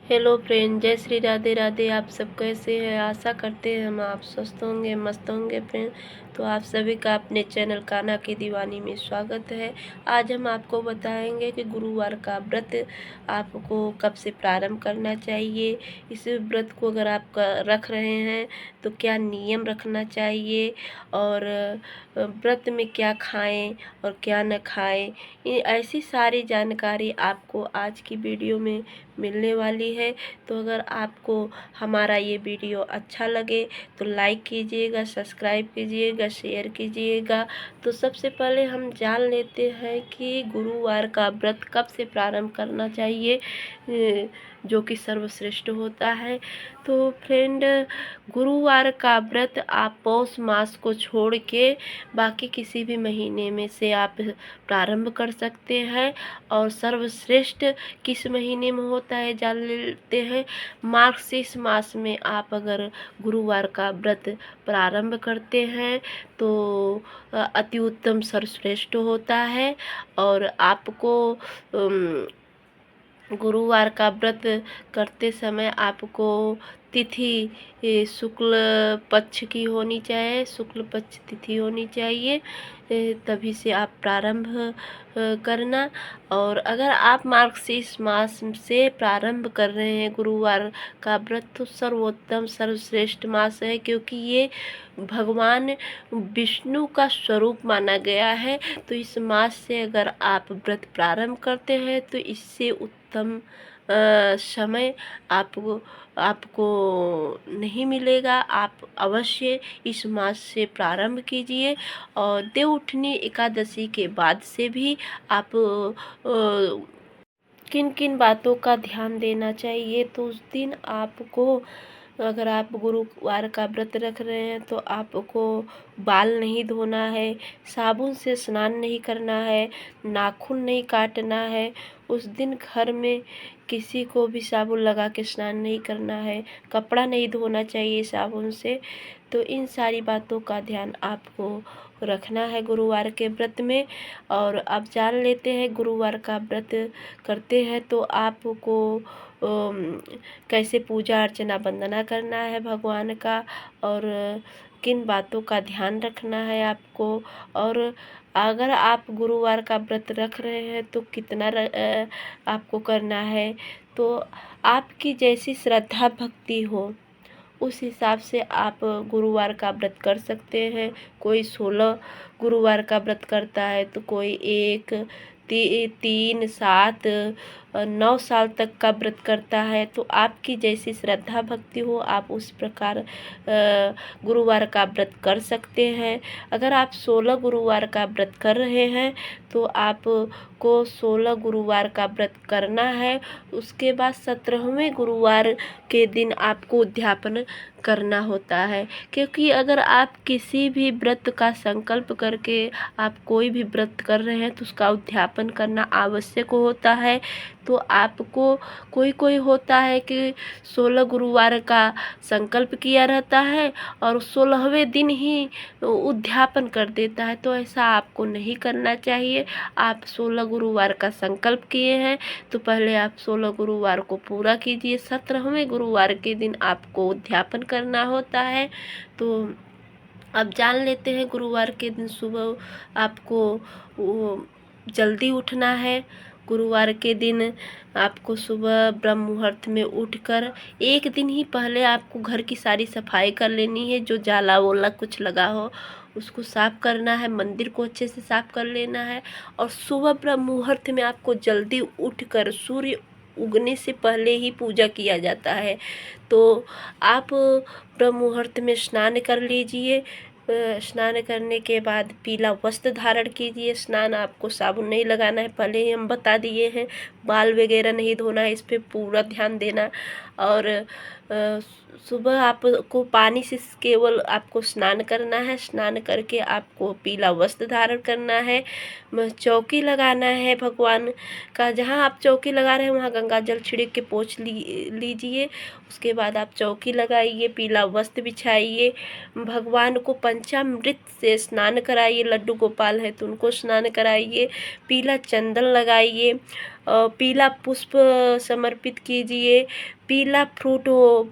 Hello friend, जय श्री राधे राधे। आप सब कैसे हैं? आशा करते हैं हम आप स्वस्थ होंगे, मस्त होंगे फ्रेंड। तो आप सभी का अपने चैनल कान्हा की दीवानी में स्वागत है। आज हम आपको बताएंगे कि गुरुवार का व्रत आपको कब से प्रारंभ करना चाहिए। इस व्रत को अगर आप रख रहे हैं तो क्या नियम रखना चाहिए, और व्रत में क्या खाएं और क्या न खाएं। ये ऐसी सारी जानकारी आपको आज की वीडियो में मिलने वाली है। तो अगर आपको हमारा ये वीडियो अच्छा लगे तो लाइक कीजिएगा, सब्सक्राइब कीजिएगा, शेयर कीजिएगा। तो सबसे पहले हम जान लेते हैं कि गुरुवार का व्रत कब से प्रारंभ करना चाहिए, जो कि सर्वश्रेष्ठ होता है। तो फ्रेंड, गुरुवार का व्रत आप पौष मास को छोड़ के बाकी किसी भी महीने में से आप प्रारंभ कर सकते हैं। और सर्वश्रेष्ठ किस महीने में होता है जान लेते हैं। मार्गशीर्ष मास में आप अगर गुरुवार का व्रत प्रारंभ करते हैं तो अति उत्तम सर्वश्रेष्ठ होता है। और आपको गुरुवार का व्रत करते समय आपको तिथि शुक्ल पक्ष की होनी चाहिए, शुक्ल पक्ष तिथि होनी चाहिए, तभी से आप प्रारंभ करना। और अगर आप मार्गशीर्ष मास से प्रारंभ कर रहे हैं गुरुवार का व्रत तो सर्वोत्तम सर्वश्रेष्ठ मास है, क्योंकि ये भगवान विष्णु का स्वरूप माना गया है। तो इस मास से अगर आप व्रत प्रारंभ करते हैं तो इससे उत्तम समय आपको आपको नहीं मिलेगा। आप अवश्य इस मास से प्रारंभ कीजिए। और देवउठनी एकादशी के बाद से भी आप किन किन बातों का ध्यान देना चाहिए। तो उस दिन आपको, अगर आप गुरुवार का व्रत रख रहे हैं तो आपको बाल नहीं धोना है, साबुन से स्नान नहीं करना है, नाखून नहीं काटना है। उस दिन घर में किसी को भी साबुन लगा के स्नान नहीं करना है, कपड़ा नहीं धोना चाहिए साबुन से। तो इन सारी बातों का ध्यान आपको रखना है गुरुवार के व्रत में। और अब जान लेते हैं गुरुवार का व्रत करते हैं तो आपको कैसे पूजा अर्चना वंदना करना है भगवान का, और किन बातों का ध्यान रखना है आपको। और अगर आप गुरुवार का व्रत रख रहे हैं तो कितना आपको करना है। तो आपकी जैसी श्रद्धा भक्ति हो उस हिसाब से आप गुरुवार का व्रत कर सकते हैं। कोई 16 गुरुवार का व्रत करता है तो कोई 1, 3, 7, 9 साल तक का व्रत करता है। तो आपकी जैसी श्रद्धा भक्ति हो आप उस प्रकार गुरुवार का व्रत कर सकते हैं। अगर आप 16 गुरुवार का व्रत कर रहे हैं तो आपको 16 गुरुवार का व्रत करना है। उसके बाद 17वें गुरुवार के दिन आपको उद्यापन करना होता है, क्योंकि अगर आप किसी भी व्रत का संकल्प करके आप कोई भी व्रत कर रहे हैं तो उसका उद्यापन करना आवश्यक होता है। तो आपको कोई होता है कि 16 गुरुवार का संकल्प किया रहता है और 16वें दिन ही उद्यापन कर देता है। तो ऐसा आपको नहीं करना चाहिए। आप 16 गुरुवार का संकल्प किए हैं तो पहले आप 16 गुरुवार को पूरा कीजिए। 17वें गुरुवार के दिन आपको उद्यापन करना होता है। तो अब जान लेते हैं गुरुवार के दिन सुबह आपको जल्दी उठना है। गुरुवार के दिन आपको सुबह ब्रह्म मुहूर्त में उठकर एक दिन ही पहले आपको घर की सारी सफाई कर लेनी है। जो जाला वोला कुछ लगा हो उसको साफ़ करना है, मंदिर को अच्छे से साफ़ कर लेना है। और सुबह ब्रह्म मुहूर्त में आपको जल्दी उठकर सूर्य उगने से पहले ही पूजा किया जाता है। तो आप ब्रह्म मुहूर्त में स्नान कर लीजिए। स्नान करने के बाद पीला वस्त्र धारण कीजिए। स्नान आपको साबुन नहीं लगाना है, पहले ही हम बता दिए हैं। बाल वगैरह नहीं धोना है, इस पे पूरा ध्यान देना। और सुबह आपको पानी से केवल आपको स्नान करना है। स्नान करके आपको पीला वस्त्र धारण करना है। चौकी लगाना है भगवान का। जहाँ आप चौकी लगा रहे हैं वहाँ गंगा जल छिड़क के पोंछ लीजिए। उसके बाद आप चौकी लगाइए, पीला वस्त्र बिछाइए, भगवान को पंचामृत से स्नान कराइए। लड्डू गोपाल है तो उनको स्नान कराइए। पीला चंदन लगाइए, पीला पुष्प समर्पित कीजिए। पीला फ्रूट हो,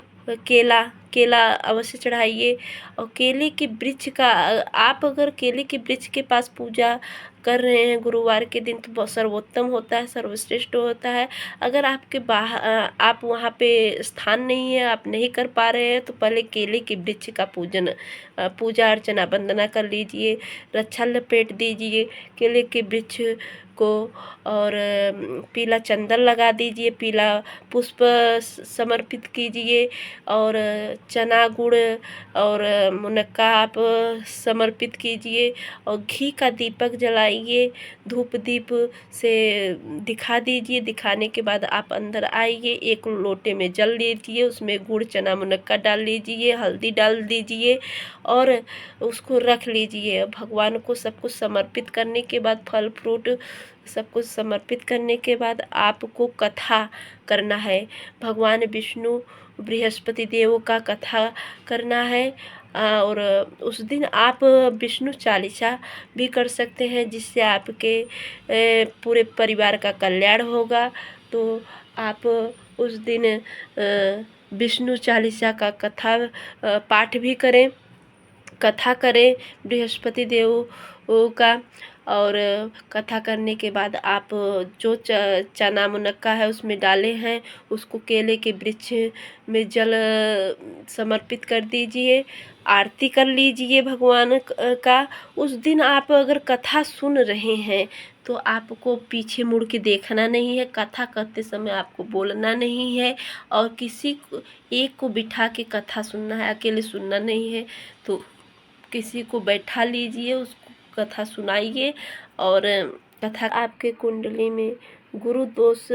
केला केला अवश्य चढ़ाइए। और केले के वृक्ष का, आप अगर केले के वृक्ष के पास पूजा कर रहे हैं गुरुवार के दिन तो बहुत सर्वोत्तम होता है, सर्वश्रेष्ठ होता है। अगर आपके आप वहाँ पे स्थान नहीं है, आप नहीं कर पा रहे हैं, तो पहले केले के वृक्ष का पूजा अर्चना वंदना कर लीजिए। रक्षा लपेट दीजिए केले के वृक्ष को, और पीला चंदन लगा दीजिए, पीला पुष्प समर्पित कीजिए, और चना गुड़ और मुनक्का आप समर्पित कीजिए, और घी का दीपक जलाइए। धूप दीप से दिखा दीजिए। दिखाने के बाद आप अंदर आइए, एक लोटे में जल लीजिए, उसमें गुड़ चना मुनक्का डाल लीजिए, हल्दी डाल दीजिए और उसको रख लीजिए। भगवान को सब कुछ समर्पित करने के बाद, फल फ्रूट सब कुछ समर्पित करने के बाद आपको कथा करना है। भगवान विष्णु बृहस्पति देव का कथा करना है। और उस दिन आप विष्णु चालीसा भी कर सकते हैं, जिससे आपके पूरे परिवार का कल्याण होगा। तो आप उस दिन विष्णु चालीसा का कथा पाठ भी करें, कथा करें बृहस्पति देव का। और कथा करने के बाद आप जो चना मुनक्का है उसमें डाले हैं, उसको केले के वृक्ष में जल समर्पित कर दीजिए। आरती कर लीजिए भगवान का। उस दिन आप अगर कथा सुन रहे हैं तो आपको पीछे मुड़ के देखना नहीं है। कथा करते समय आपको बोलना नहीं है, और किसी को एक को बिठा के कथा सुनना है, अकेले सुनना नहीं है। तो किसी को बैठा लीजिए, उसको कथा सुनाइए। और कथा आपके कुंडली में गुरु दोष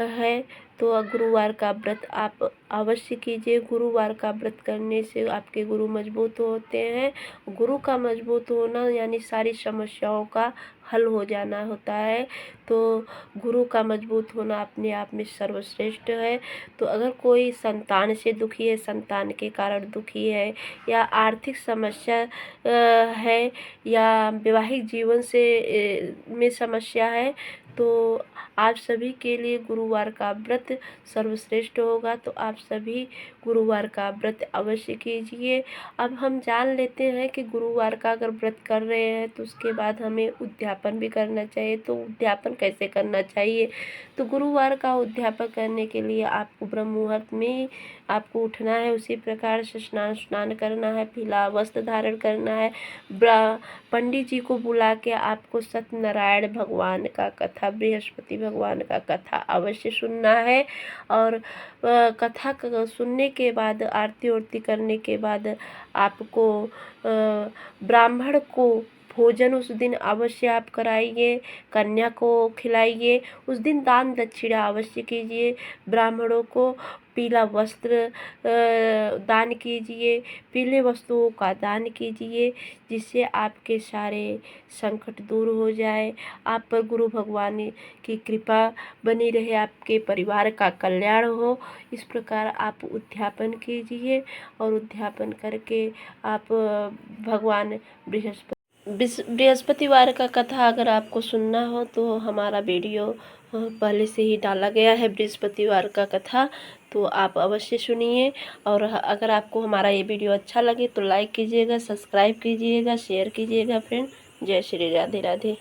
है तो गुरुवार का व्रत आप अवश्य कीजिए। गुरुवार का व्रत करने से आपके गुरु मजबूत होते हैं। गुरु का मजबूत होना यानी सारी समस्याओं का हल हो जाना होता है। तो गुरु का मजबूत होना अपने आप में सर्वश्रेष्ठ है। तो अगर कोई संतान से दुखी है, संतान के कारण दुखी है, या आर्थिक समस्या है, या वैवाहिक जीवन से में समस्या है, तो आप सभी के लिए गुरुवार का व्रत सर्वश्रेष्ठ होगा। तो आप सभी गुरुवार का व्रत अवश्य कीजिए। अब हम जान लेते हैं कि गुरुवार का अगर व्रत कर रहे हैं तो उसके बाद हमें उद्यापन भी करना चाहिए। तो उद्यापन कैसे करना चाहिए? तो गुरुवार का उद्यापन करने के लिए आपको ब्रह्म मुहूर्त में आपको उठना है। उसी प्रकार से स्नान करना है, पीला वस्त्र धारण करना है। पंडित जी को बुला के आपको सत्यनारायण भगवान का कथा, बृहस्पति भगवान का कथा अवश्य सुनना है। और कथा सुनने के बाद, आरती उरती करने के बाद आपको ब्राह्मण को भोजन उस दिन अवश्य आप कराइए, कन्या को खिलाइए। उस दिन दान दक्षिणा अवश्य कीजिए। ब्राह्मणों को पीला वस्त्र दान कीजिए, पीले वस्तुओं का दान कीजिए, जिससे आपके सारे संकट दूर हो जाए। आप पर गुरु भगवान की कृपा बनी रहे, आपके परिवार का कल्याण हो। इस प्रकार आप उद्यापन कीजिए, और उद्यापन करके आप भगवान बृहस्पतिवार का कथा अगर आपको सुनना हो तो हमारा वीडियो पहले से ही डाला गया है बृहस्पतिवार का कथा, तो आप अवश्य सुनिए। और अगर आपको हमारा ये वीडियो अच्छा लगे तो लाइक कीजिएगा, सब्सक्राइब कीजिएगा, शेयर कीजिएगा फ्रेंड। जय श्री राधे राधे।